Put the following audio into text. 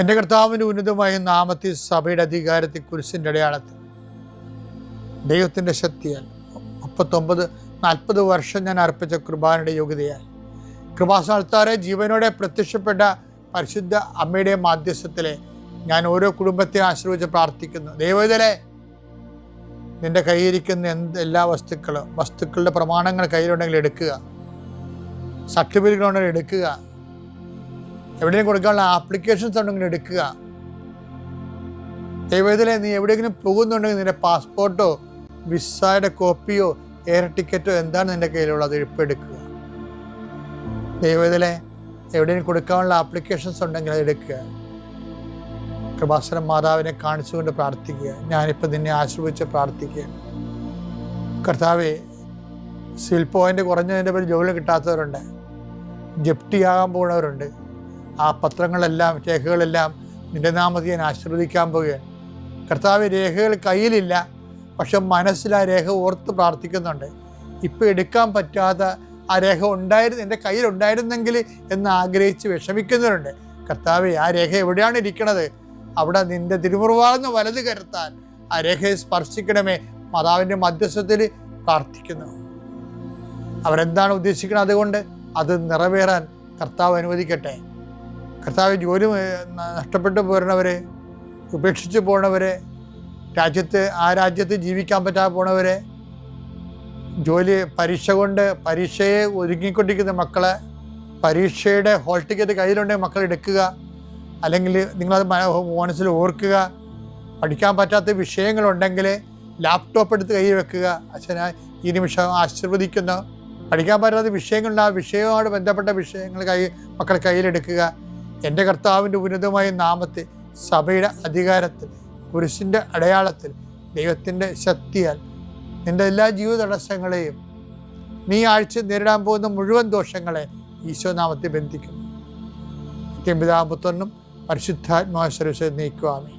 എൻ്റെ കർത്താവിൻ്റെ ഉന്നതമായ നാമത്തിൽ സഭയുടെ അധികാരത്തിൽ കുരിശിൻ്റെ അടയാളത്തിൽ ദൈവത്തിൻ്റെ ശക്തിയാൽ 40 വർഷം ഞാൻ അർപ്പിച്ച കൃപാനയുടെ യോഗ്യതയാൽ കൃപാസ്ഥാനത്താറെ ജീവനോടെ പ്രത്യക്ഷപ്പെട്ട പരിശുദ്ധ അമ്മയുടെ മാധ്യസ്ഥത്തിലെ ഞാൻ ഓരോ കുടുംബത്തെ ആശ്രയിച്ച് പ്രാർത്ഥിക്കുന്നു. ദൈവത്തിലെ നിൻ്റെ കയ്യിരിക്കുന്ന എല്ലാ വസ്തുക്കളുടെ പ്രമാണങ്ങൾ കയ്യിലുണ്ടെങ്കിൽ എടുക്കുക, സർട്ടിഫിക്കറ്റുകളുണ്ടെങ്കിൽ എടുക്കുക, എവിടെയും കൊടുക്കാനുള്ള ആപ്ലിക്കേഷൻസ് ഉണ്ടെങ്കിൽ എടുക്കുക. ദൈവത്തിലെ നീ എവിടെയെങ്കിലും പോകുന്നുണ്ടെങ്കിൽ നിൻ്റെ പാസ്പോർട്ടോ വിസയുടെ കോപ്പിയോ എയർ ടിക്കറ്റോ എന്താണ് നിൻ്റെ കയ്യിലുള്ളത് ഇപ്പോൾ എടുക്കുക. ദൈവത്തിലെ എവിടെയെങ്കിലും കൊടുക്കാനുള്ള ആപ്ലിക്കേഷൻസ് ഉണ്ടെങ്കിൽ അത് എടുക്കുക. കൃപാസനം മാതാവിനെ കാണിച്ചുകൊണ്ട് പ്രാർത്ഥിക്കുക. ഞാനിപ്പോൾ നിന്നെ ആശ്രയിച്ച് പ്രാർത്ഥിക്കുക. കർത്താവേ, സിൽ പോയിൻ്റ് കുറഞ്ഞതിൻ്റെ പേര് ജോലി കിട്ടാത്തവരുണ്ട്, ജപ്തിയാകാൻ പോകുന്നവരുണ്ട്. ആ പത്രങ്ങളെല്ലാം രേഖകളെല്ലാം നിൻ്റെ നാമത്തിൽ ഞാൻ ആശീർവദിക്കാൻ പോവുകയാണ്. കർത്താവ്, രേഖകൾ കയ്യിലില്ല, പക്ഷെ മനസ്സിൽ ആ രേഖ ഓർത്ത് പ്രാർത്ഥിക്കുന്നുണ്ട്. ഇപ്പോൾ എടുക്കാൻ പറ്റാത്ത ആ രേഖ എൻ്റെ കയ്യിലുണ്ടായിരുന്നെങ്കിൽ എന്ന് ആഗ്രഹിച്ച് വിഷമിക്കുന്നവരുണ്ട്. കർത്താവെ, ആ രേഖ എവിടെയാണ് ഇരിക്കണത്? അവിടെ നിൻ്റെ തിരുമുറുവാർന്ന് വലത് കരുത്താൻ ആ രേഖയെ സ്പർശിക്കണമേ. മാതാവിൻ്റെ മധ്യസ്ഥത്തിൽ പ്രാർത്ഥിക്കുന്നു. അവരെന്താണ് ഉദ്ദേശിക്കുന്നത്, അതുകൊണ്ട് അത് നിറവേറാൻ കർത്താവ് അനുവദിക്കട്ടെ. കർത്താവ്, ജോലി നഷ്ടപ്പെട്ടു പോരണവരെ, ഉപേക്ഷിച്ച് പോണവരെ, ആ രാജ്യത്ത് ജീവിക്കാൻ പറ്റാതെ പോണവരെ, പരീക്ഷയെ ഒരുങ്ങിക്കൊണ്ടിരിക്കുന്ന മക്കളെ, പരീക്ഷയുടെ ഹോൾ ടിക്കറ്റ് കയ്യിലുണ്ടെങ്കിൽ മക്കൾ എടുക്കുക. അല്ലെങ്കിൽ നിങ്ങളത് മനസ്സിൽ ഓർക്കുക. പഠിക്കാൻ പറ്റാത്ത വിഷയങ്ങളുണ്ടെങ്കിൽ ലാപ്ടോപ്പ് എടുത്ത് കയ്യിൽ വെക്കുക. അച്ഛനാ ഈ നിമിഷം ആശീർവദിക്കുന്നു. പഠിക്കാൻ പറ്റാത്ത വിഷയങ്ങളുണ്ട്, ആ വിഷയവുമായി ബന്ധപ്പെട്ട വിഷയങ്ങൾ മക്കൾ കയ്യിലെടുക്കുക. എൻ്റെ കർത്താവിൻ്റെ ഉന്നതമായ നാമത്തിൽ സഭയുടെ അധികാരത്തിൽ കുരിശിൻ്റെ അടയാളത്തിൽ ദൈവത്തിൻ്റെ ശക്തിയാൽ നിൻ്റെ എല്ലാ ജീവിത തടസ്സങ്ങളെയും നീ ആഴ്ച നേരിടാൻ പോകുന്ന മുഴുവൻ ദോഷങ്ങളെ ഈശോ നാമത്തിൽ ബന്ധിക്കുന്നു. പിതാവും പുത്രനും പരിശുദ്ധാത്മാവും നീക്കുവാമേ.